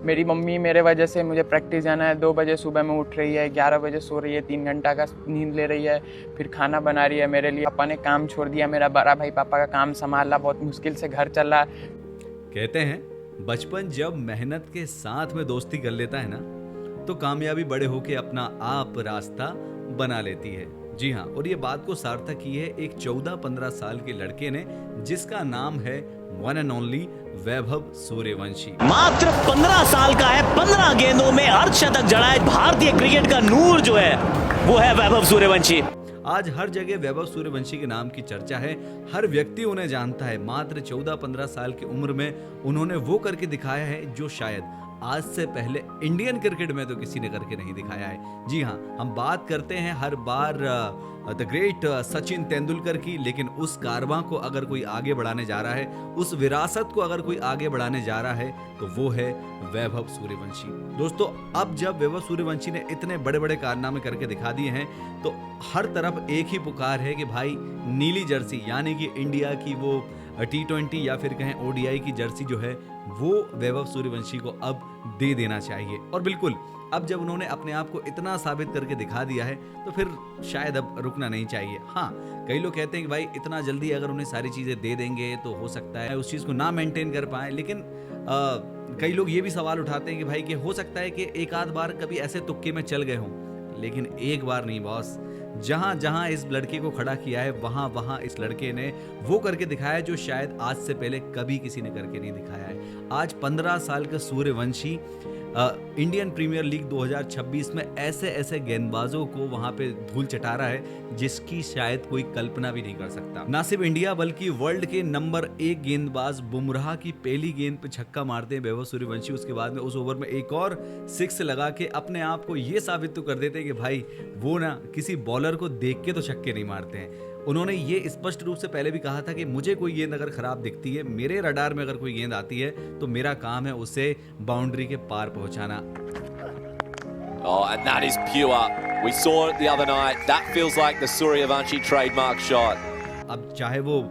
मेरी मम्मी मेरे वजह से मुझे प्रैक्टिस जाना है, 2 बजे सुबह में उठ रही है, 11 बजे सो रही है, 3 घंटा का नींद ले रही है, फिर खाना बना रही है मेरे लिए। पापा ने काम छोड़ दिया, मेरा बड़ा भाई पापा का काम संभाला, बहुत मुश्किल से घर चला। कहते हैं बचपन जब मेहनत के साथ में दोस्ती कर लेता है ना, तो कामयाबी बड़े होके अपना आप रास्ता बना लेती है। जी हाँ, और ये बात को सार्थक की है एक 14-15 साल के लड़के ने, जिसका नाम है one and only Vaibhav Suryavanshi. मात्र 15 साल का है, 15 गेंदों में अर्धशतक जड़ा है। भारतीय क्रिकेट का नूर जो है वो है वैभव सूर्यवंशी। आज हर जगह वैभव सूर्यवंशी के नाम की चर्चा है, हर व्यक्ति उन्हें जानता है। मात्र 14-15 साल की उम्र में उन्होंने वो करके दिखाया है जो शायद आज से पहले इंडियन क्रिकेट में तो किसी ने करके नहीं दिखाया है। जी हाँ, हम बात करते हैं हर बार द ग्रेट सचिन तेंदुलकर की, लेकिन उस कारवां को अगर कोई आगे बढ़ाने जा रहा है, उस विरासत को अगर कोई आगे बढ़ाने जा रहा है, तो वो है वैभव सूर्यवंशी। दोस्तों, अब जब वैभव सूर्यवंशी ने इतने बड़े बड़े कारनामे करके दिखा दिए हैं, तो हर तरफ एक ही पुकार है कि भाई नीली जर्सी, यानी कि इंडिया की वो T20 या फिर कहें ODI की जर्सी जो है, वो वैभव सूर्यवंशी को अब दे देना चाहिए। और बिल्कुल, अब जब उन्होंने अपने आप को इतना साबित करके दिखा दिया है, तो फिर शायद अब रुकना नहीं चाहिए। हाँ, कई लोग कहते हैं कि भाई इतना जल्दी अगर उन्हें सारी चीजें दे देंगे तो हो सकता है उस चीज को ना मेंटेन कर पाए। लेकिन कई लोग ये भी सवाल उठाते हैं कि भाई कि हो सकता है कि एक आध बार कभी ऐसे तुक्के में चल गए हों, लेकिन एक बार नहीं बॉस। जहां जहां इस लड़के को खड़ा किया है, वहां वहां इस लड़के ने वो करके दिखाया जो शायद आज से पहले कभी किसी ने करके नहीं दिखाया है। आज 15 साल का सूर्यवंशी इंडियन प्रीमियर लीग 2026 में ऐसे ऐसे गेंदबाजों को वहां पे धूल चटा रहा है जिसकी शायद कोई कल्पना भी नहीं कर सकता। ना सिर्फ इंडिया बल्कि वर्ल्ड के नंबर 1 गेंदबाज बुमराह की पहली गेंद पे छक्का मारते हैं वैभव सूर्यवंशी, उसके बाद में उस ओवर में एक और 6 लगा के अपने आप को ये साबित तो कर देते हैं कि भाई वो ना किसी बॉलर को देख के तो छक्के नहीं मारते हैं। उन्होंने ये स्पष्ट रूप से पहले भी कहा था कि मुझे कोई गेंद अगर खराब दिखती है, मेरे रडार में अगर कोई गेंद आती है, तो मेरा काम है उसे बाउंड्री के पार पहुंचाना। Oh, and that is pure. We saw it the other night. That feels like the Suryavanshi trademark shot. अब चाहे वो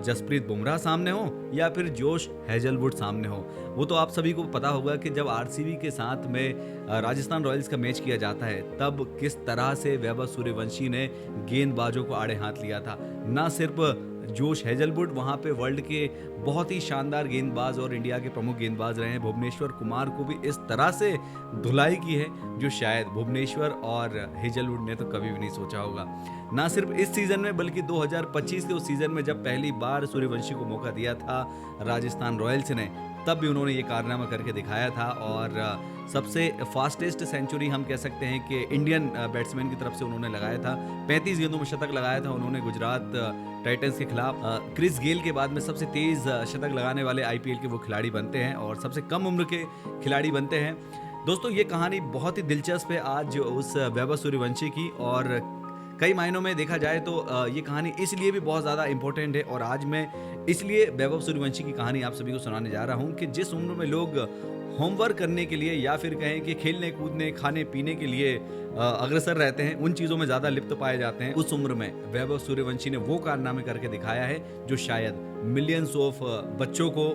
जसप्रीत बुमराह सामने हो या फिर जोश हेजलवुड सामने हो, वो तो आप सभी को पता होगा कि जब RCB के साथ में राजस्थान रॉयल्स का मैच किया जाता है, तब किस तरह से वैभव सूर्यवंशी ने गेंदबाजों को आड़े हाथ लिया था। ना सिर्फ जोश हेजलवुड वहां पे वर्ल्ड के बहुत ही शानदार गेंदबाज और इंडिया के प्रमुख गेंदबाज रहे हैं, भुवनेश्वर कुमार को भी इस तरह से धुलाई की है जो शायद भुवनेश्वर और हेजलवुड ने तो कभी भी नहीं सोचा होगा। ना सिर्फ इस सीजन में बल्कि 2025 के उस सीजन में जब पहली बार सूर्यवंशी को मौका दिया था राजस्थान रॉयल्स ने, तब भी उन्होंने ये कारनामा करके दिखाया था। और सबसे फास्टेस्ट सेंचुरी हम कह सकते हैं कि इंडियन बैट्समैन की तरफ से उन्होंने लगाया था। 35 गेंदों में शतक लगाया था उन्होंने गुजरात टाइटंस के खिलाफ। क्रिस गेल के बाद में सबसे तेज शतक लगाने वाले IPL के वो खिलाड़ी बनते हैं और सबसे कम उम्र के खिलाड़ी बनते हैं। दोस्तों, ये कहानी बहुत ही दिलचस्प है आज उस वैभव सूर्यवंशी की, और कई मायनों में देखा जाए तो ये कहानी इसलिए भी बहुत ज़्यादा इंपॉर्टेंट है। और आज मैं इसलिए वैभव सूर्यवंशी की कहानी आप सभी को सुनाने जा रहा हूँ कि जिस उम्र में लोग होमवर्क करने के लिए या फिर कहें कि खेलने कूदने खाने पीने के लिए अग्रसर रहते हैं, उन चीज़ों में ज़्यादा लिप्त पाए जाते हैं, उस उम्र में वैभव सूर्यवंशी ने वो कारनामे करके दिखाया है जो शायद मिलियंस ऑफ बच्चों को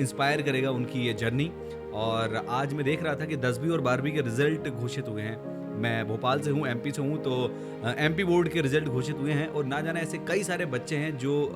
इंस्पायर करेगा उनकी ये जर्नी। और आज मैं देख रहा था कि 10वीं और 12वीं के रिजल्ट घोषित हुए हैं। मैं भोपाल से हूँ, MP से हूँ, तो MP बोर्ड के रिजल्ट घोषित हुए हैं और ना जाने ऐसे कई सारे बच्चे हैं जो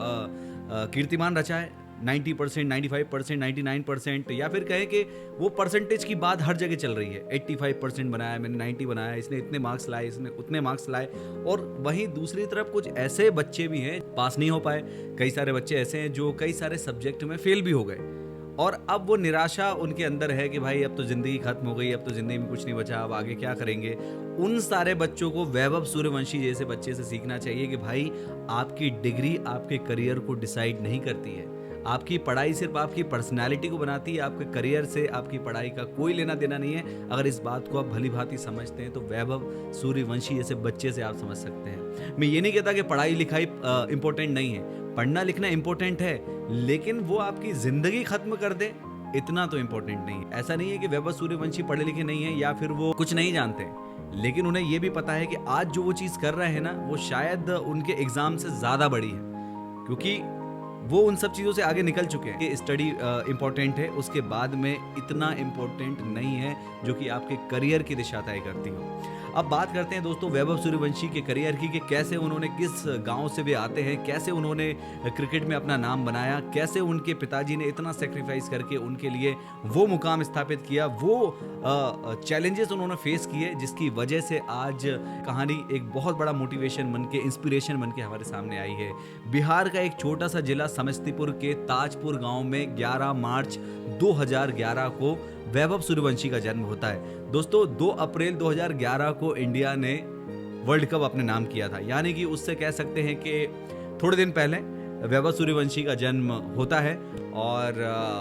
कीर्तिमान रचा है। 90%, 95%, 99% या फिर कहें कि वो परसेंटेज की बात हर जगह चल रही है। 85% बनाया, मैंने 90 बनाया, इसने इतने मार्क्स लाए, इसने उतने मार्क्स लाए। और वहीं दूसरी तरफ कुछ ऐसे बच्चे भी हैं पास नहीं हो पाए। कई सारे बच्चे ऐसे हैं जो कई सारे सब्जेक्ट में फेल भी हो गए और अब वो निराशा उनके अंदर है कि भाई अब तो जिंदगी खत्म हो गई, अब तो जिंदगी में कुछ नहीं बचा, अब आगे क्या करेंगे। उन सारे बच्चों को वैभव सूर्यवंशी जैसे बच्चे से सीखना चाहिए कि भाई आपकी डिग्री आपके करियर को डिसाइड नहीं करती है। आपकी पढ़ाई सिर्फ आपकी पर्सनालिटी को बनाती है, आपके करियर से आपकी पढ़ाई का कोई लेना देना नहीं है। अगर इस बात को आप भली भांति समझते हैं तो वैभव सूर्यवंशी जैसे बच्चे से आप समझ सकते हैं। मैं ये नहीं कहता कि पढ़ाई लिखाई इंपॉर्टेंट नहीं है, पढ़ना लिखना इंपॉर्टेंट है, लेकिन वो आपकी जिंदगी खत्म कर दे इतना तो इंपॉर्टेंट नहीं। ऐसा नहीं है कि वैभव सूर्यवंशी पढ़े लिखे नहीं है या फिर वो कुछ नहीं जानते, लेकिन उन्हें ये भी पता है कि आज जो वो चीज़ कर रहे हैं ना, वो शायद उनके एग्जाम से ज़्यादा बड़ी है। क्योंकि वो उन सब चीज़ों से आगे निकल चुके हैं कि स्टडी इम्पोर्टेंट है, उसके बाद में इतना इम्पोर्टेंट नहीं है जो कि आपके करियर की दिशा तय करती हो। अब बात करते हैं दोस्तों वैभव सूर्यवंशी के करियर की, कि कैसे उन्होंने, किस गांव से वे आते हैं, कैसे उन्होंने क्रिकेट में अपना नाम बनाया, कैसे उनके पिताजी ने इतना सेक्रीफाइस करके उनके लिए वो मुकाम स्थापित किया, वो चैलेंजेस उन्होंने फेस किए, जिसकी वजह से आज कहानी एक बहुत बड़ा मोटिवेशन बन के, इंस्पिरेशन बन के हमारे सामने आई है। बिहार का एक छोटा सा जिला समस्तीपुर के ताजपुर गांव में 11 मार्च 2011 को वैभव सूर्यवंशी का जन्म होता है। दोस्तों 2 अप्रैल 2011 को इंडिया ने वर्ल्ड कप अपने नाम किया था, यानी कि उससे कह सकते हैं कि थोड़े दिन पहले वैभव सूर्यवंशी का जन्म होता है। और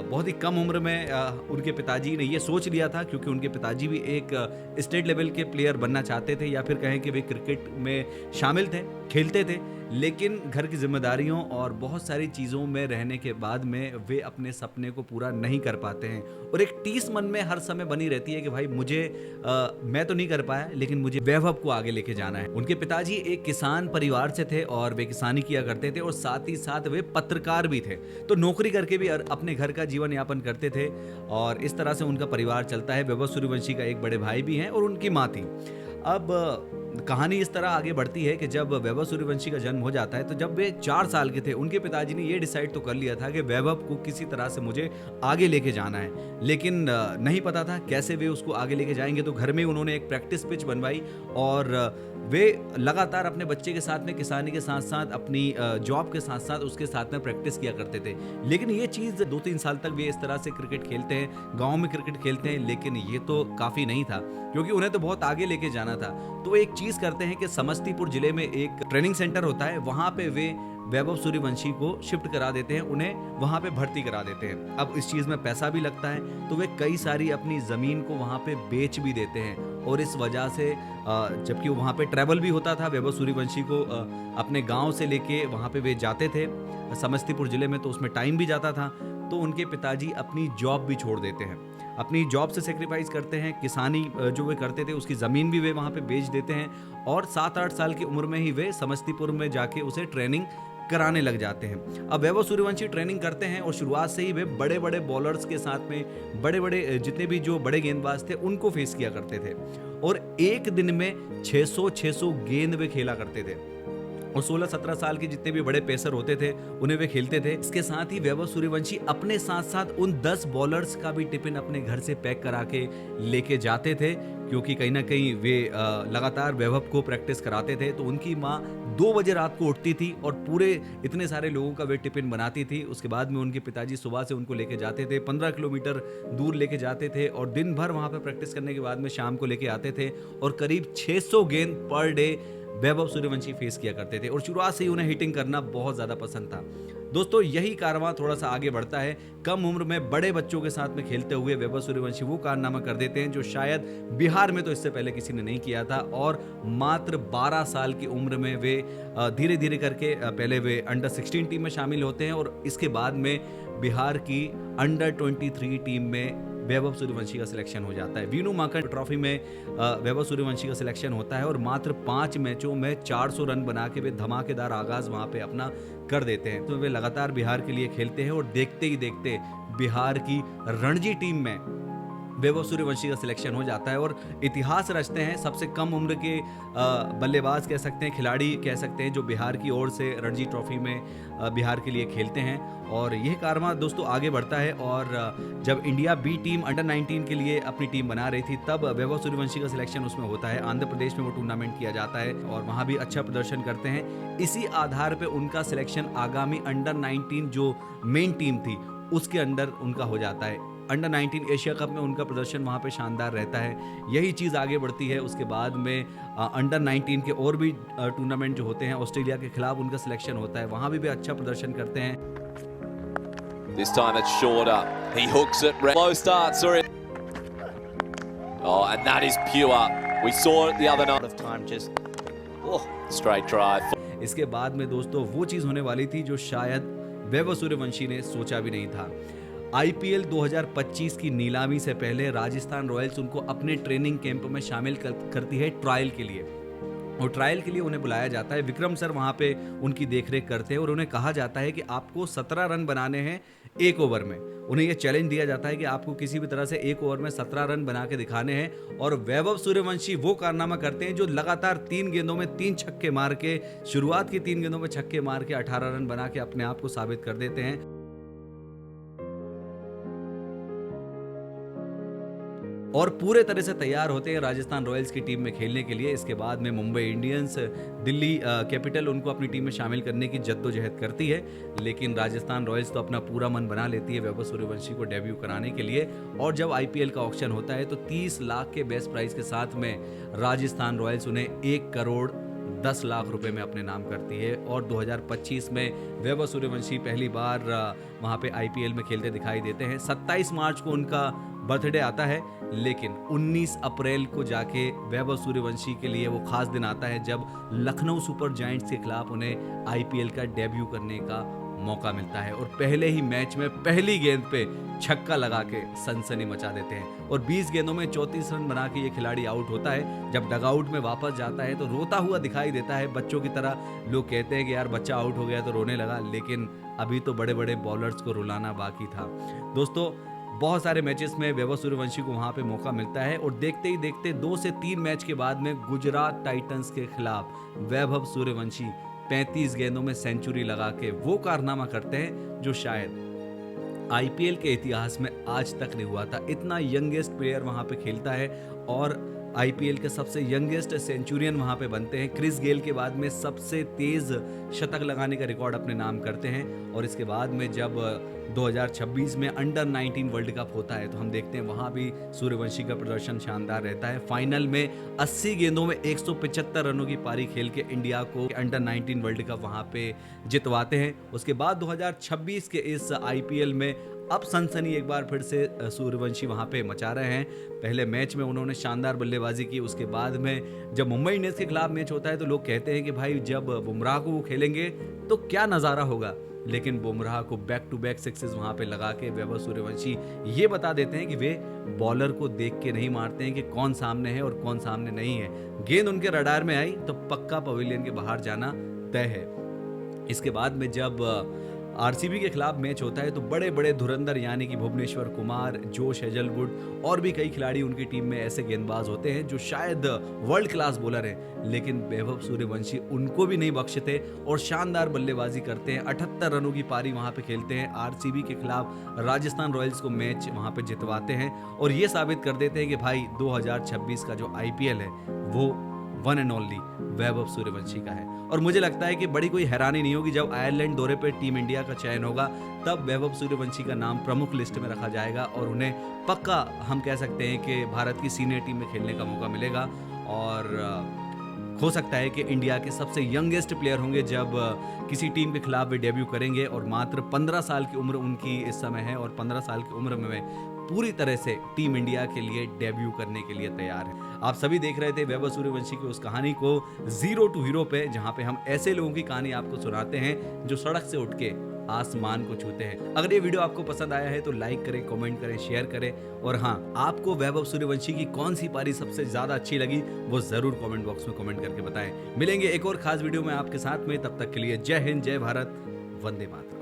बहुत ही कम उम्र में उनके पिताजी ने ये सोच लिया था, क्योंकि उनके पिताजी भी एक स्टेट लेवल के प्लेयर बनना चाहते थे, या फिर कहें कि वे क्रिकेट में शामिल थे, खेलते थे, लेकिन घर की जिम्मेदारियों और बहुत सारी चीज़ों में रहने के बाद में वे अपने सपने को पूरा नहीं कर पाते हैं। और एक टीस मन में हर समय बनी रहती है कि भाई मुझे मैं तो नहीं कर पाया, लेकिन मुझे वैभव को आगे लेके जाना है। उनके पिताजी एक किसान परिवार से थे और वे किसानी किया करते थे, और साथ ही साथ वे पत्रकार भी थे, तो नौकरी करके भी अपने घर का जीवन यापन करते थे, और इस तरह से उनका परिवार चलता है। वैभव सूर्यवंशी का एक बड़े भाई भी हैं और उनकी माँ थी। अब कहानी इस तरह आगे बढ़ती है कि जब वैभव सूर्यवंशी का जन्म हो जाता है, तो जब वे 4 साल के थे, उनके पिताजी ने ये डिसाइड तो कर लिया था कि वैभव को किसी तरह से मुझे आगे लेके जाना है, लेकिन नहीं पता था कैसे वे उसको आगे लेके जाएंगे। तो घर में उन्होंने एक प्रैक्टिस पिच बनवाई, और वे लगातार अपने बच्चे के साथ में, किसानी के साथ साथ, अपनी जॉब के साथ साथ उसके साथ में प्रैक्टिस किया करते थे। लेकिन ये चीज़ 2-3 साल तक वे इस तरह से क्रिकेट खेलते हैं, गाँव में क्रिकेट खेलते हैं, लेकिन ये तो काफ़ी नहीं था, क्योंकि उन्हें तो बहुत आगे लेके जाना था। तो एक चीज़ करते हैं कि समस्तीपुर जिले में एक ट्रेनिंग सेंटर होता है, वहाँ पे वे वैभव सूर्यवंशी को शिफ्ट करा देते हैं, उन्हें वहाँ पे भर्ती करा देते हैं। अब इस चीज़ में पैसा भी लगता है, तो वे कई सारी अपनी ज़मीन को वहाँ पे बेच भी देते हैं, और इस वजह से जबकि वहाँ पे ट्रैवल भी होता था, वैभव सूर्यवंशी को अपने गांव से लेके वहाँ पे वे जाते थे समस्तीपुर जिले में, तो उसमें टाइम भी जाता था। तो उनके पिताजी अपनी जॉब भी छोड़ देते हैं, अपनी जॉब से सेक्रीफाइस करते हैं, किसानी जो वे करते थे उसकी ज़मीन भी वे वहाँ पे बेच देते हैं, और 7-8 साल की उम्र में ही वे समस्तीपुर में जाके उसे ट्रेनिंग कराने लग जाते हैं। अब वैभव सूर्यवंशी ट्रेनिंग करते हैं, और शुरुआत से ही वे बड़े बड़े बॉलर्स के साथ में, बड़े बड़े जितने भी जो बड़े गेंदबाज थे उनको फेस किया करते थे, और एक दिन में 600 गेंद वे खेला करते थे, और 16-17 साल के जितने भी बड़े पेसर होते थे उन्हें वे खेलते थे। इसके साथ ही वैभव सूर्यवंशी अपने साथ साथ उन 10 बॉलर्स का भी टिफिन अपने घर से पैक करा के लेके जाते थे, क्योंकि कहीं ना कहीं वे लगातार वैभव को प्रैक्टिस कराते थे। तो उनकी माँ 2 बजे रात को उठती थी और पूरे इतने सारे लोगों का वे टिफिन बनाती थी। उसके बाद में उनके पिताजी सुबह से उनको लेके जाते थे, 15 किलोमीटर दूर लेके जाते थे, और दिन भर वहाँ पे प्रैक्टिस करने के बाद में शाम को लेके आते थे, और करीब 600 गेंद per day Vaibhav Suryavanshi face किया करते थे, और शुरुआत से ही उन्हें हिटिंग करना बहुत ज़्यादा पसंद था। दोस्तों यही कारवां थोड़ा सा आगे बढ़ता है, कम उम्र में बड़े बच्चों के साथ में खेलते हुए वैभव सूर्यवंशी वो कारनामा कर देते हैं जो शायद बिहार में तो इससे पहले किसी ने नहीं किया था, और मात्र 12 साल की उम्र में वे धीरे धीरे करके पहले वे अंडर 16 टीम में शामिल होते हैं, और इसके बाद में बिहार की अंडर 23 टीम में वैभव सूर्यवंशी का सिलेक्शन हो जाता है। वीनू मांकड़ ट्रॉफी में वैभव सूर्यवंशी का सिलेक्शन होता है, और मात्र 5 मैचों में 400 रन बना के वे धमाकेदार आगाज वहां पे अपना कर देते हैं। तो वे लगातार बिहार के लिए खेलते हैं, और देखते ही देखते बिहार की रणजी टीम में वैभव सूर्यवंशी का सिलेक्शन हो जाता है, और इतिहास रचते हैं। सबसे कम उम्र के बल्लेबाज कह सकते हैं, खिलाड़ी कह सकते हैं, जो बिहार की ओर से रणजी ट्रॉफी में बिहार के लिए खेलते हैं। और यह कारवां दोस्तों आगे बढ़ता है, और जब इंडिया बी टीम अंडर 19 के लिए अपनी टीम बना रही थी, तब वैभव सूर्यवंशी का सिलेक्शन उसमें होता है। आंध्र प्रदेश में वो टूर्नामेंट किया जाता है, और वहाँ भी अच्छा प्रदर्शन करते हैं। इसी आधार पर उनका सिलेक्शन आगामी अंडर 19 जो मेन टीम थी उसके अंडर उनका हो जाता है। अंडर 19 एशिया कप में उनका प्रदर्शन वहाँ पे शानदार रहता है। यही चीज़ आगे बढ़ती है। उसके बाद में अंडर 19 के और भी टूर्नामेंट जो होते हैं, ऑस्ट्रेलिया के खिलाफ उनका सिलेक्शन होता है, वहाँ भी अच्छा प्रदर्शन करते हैं। This time it's shorter. He hooks it. Low start, sorry. Oh, and that is pure. We saw it the other night. Of time just Straight drive. इसके बाद में दोस्तों वो चीज़ होने वाली थी जो शायद वैभव सूर्यवंशी ने सोचा भी नहीं था। IPL 2025 की नीलामी से पहले राजस्थान रॉयल्स उनको अपने ट्रेनिंग कैंप में शामिल करती है ट्रायल के लिए, और ट्रायल के लिए उन्हें बुलाया जाता है। विक्रम सर वहाँ पे उनकी देखरेख करते हैं और उन्हें कहा जाता है कि आपको 17 रन बनाने हैं एक ओवर में। उन्हें यह चैलेंज दिया जाता है कि आपको किसी भी तरह से एक ओवर में 17 रन बना के दिखाने हैं। और वैभव सूर्यवंशी वो कारनामा करते हैं जो लगातार 3 गेंदों में 3 छक्के मार के, शुरुआत की 3 गेंदों में छक्के मार के 18 रन बना के अपने आप को साबित कर देते हैं। और पूरे तरह से तैयार होते हैं राजस्थान रॉयल्स की टीम में खेलने के लिए। इसके बाद में मुंबई इंडियंस, दिल्ली कैपिटल उनको अपनी टीम में शामिल करने की जद्दोजहद करती है, लेकिन राजस्थान रॉयल्स तो अपना पूरा मन बना लेती है वैभव सूर्यवंशी को डेब्यू कराने के लिए। और जब आईपीएल का ऑक्शन होता है तो 30 लाख के बेस्ट प्राइस के साथ में राजस्थान रॉयल्स उन्हें 1 करोड़ 10 लाख रुपए में अपने नाम करती है। और 2025 में वैभव सूर्यवंशी पहली बार वहां पे आईपीएल में खेलते दिखाई देते हैं। 27 मार्च को उनका बर्थडे आता है, लेकिन 19 अप्रैल को जाके वैभव सूर्यवंशी के लिए वो खास दिन आता है जब लखनऊ सुपर जायंट्स के खिलाफ उन्हें आईपीएल का डेब्यू करने का मौका मिलता है। और पहले ही मैच में पहली गेंद पे छक्का लगा के सनसनी मचा देते हैं। और 20 गेंदों में 34 रन बना के ये खिलाड़ी आउट होता है। जब डगआउट में वापस जाता है तो रोता हुआ दिखाई देता है, बच्चों की तरह। लोग कहते हैं कि यार बच्चा आउट हो गया तो रोने लगा, लेकिन अभी तो बड़े बड़े बॉलर्स को रुलाना बाकी था। दोस्तों, बहुत सारे मैचेस में वैभव सूर्यवंशी को वहां पे मौका मिलता है और देखते ही देखते 2 से 3 मैच के बाद में गुजरात टाइटंस के खिलाफ वैभव सूर्यवंशी 35 गेंदों में सेंचुरी लगा के वो कारनामा करते हैं जो शायद आईपीएल के इतिहास में आज तक नहीं हुआ था। इतना यंगेस्ट प्लेयर वहां पे खेलता है और आईपीएल के सबसे यंगेस्ट सेंचुरियन वहां पे बनते हैं। क्रिस गेल के बाद में सबसे तेज शतक लगाने का रिकॉर्ड अपने नाम करते हैं। और इसके बाद में जब 2026 में अंडर 19 वर्ल्ड कप होता है तो हम देखते हैं वहां भी सूर्यवंशी का प्रदर्शन शानदार रहता है। फाइनल में 80 गेंदों में 175 रनों की पारी खेल के इंडिया को अंडर 19 वर्ल्ड कप वहां पे जितवाते हैं। उसके बाद 2026 के इस आईपीएल में अब सनसनी एक बार फिर से सूर्यवंशी वहां पे मचा रहे हैं। पहले मैच में उन्होंने शानदार बल्लेबाजी की। उसके बाद में जब मुंबई इंडियंस के खिलाफ मैच होता है तो लोग कहते हैं कि भाई जब बुमराह को वो खेलेंगे तो क्या नज़ारा होगा, लेकिन बुमराह को बैक टू बैक सिक्सेस वहां पे लगा के वैभव सूर्यवंशी ये बता देते हैं कि वे बॉलर को देख के नहीं मारते हैं कि कौन सामने है और कौन सामने नहीं है। गेंद उनके रडार में आई तो पक्का पवेलियन के बाहर जाना तय है। इसके बाद में जब आरसीबी के खिलाफ मैच होता है तो बड़े बड़े धुरंधर यानी कि भुवनेश्वर कुमार, जोश हेजलवुड और भी कई खिलाड़ी उनकी टीम में ऐसे गेंदबाज होते हैं जो शायद वर्ल्ड क्लास बॉलर हैं, लेकिन वैभव सूर्यवंशी उनको भी नहीं बख्शते और शानदार बल्लेबाजी करते हैं। 78 रनों की पारी वहां पे खेलते हैं। आरसीबी के खिलाफ राजस्थान रॉयल्स को मैच वहां पे जितवाते हैं और ये साबित कर देते हैं कि भाई 2026 का जो आईपीएल है वो one and only Vaibhav Suryavanshi का है। और मुझे लगता है कि बड़ी कोई हैरानी नहीं होगी जब आयरलैंड दौरे पे टीम इंडिया का चयन होगा, तब वैभव सूर्यवंशी का नाम प्रमुख लिस्ट में रखा जाएगा और उन्हें पक्का हम कह सकते हैं कि भारत की सीनियर टीम में खेलने का मौका मिलेगा। और हो सकता है कि इंडिया के सबसे यंगेस्ट प्लेयर होंगे जब किसी टीम के खिलाफ वे डेब्यू करेंगे। और मात्र 15 साल की उम्र उनकी इस समय है और 15 साल की उम्र में पूरी तरह से टीम इंडिया के लिए डेब्यू करने के लिए तैयार है। आप सभी देख रहे थे वैभव सूर्यवंशी की उस कहानी को जीरो टू हीरो पे, जहां पे हम ऐसे लोगों की कहानी आपको सुनाते हैं जो सड़क से उठ के आसमान को छूते हैं। अगर ये वीडियो आपको पसंद आया है तो लाइक करें, कमेंट करें, शेयर करें। और हाँ, आपको वैभव सूर्यवंशी की कौन सी पारी सबसे ज्यादा अच्छी लगी वो जरूर कमेंट बॉक्स में कमेंट करके बताएं। मिलेंगे एक और खास वीडियो में आपके साथ में, तब तक के लिए जय हिंद, जय भारत, वंदे मातरम।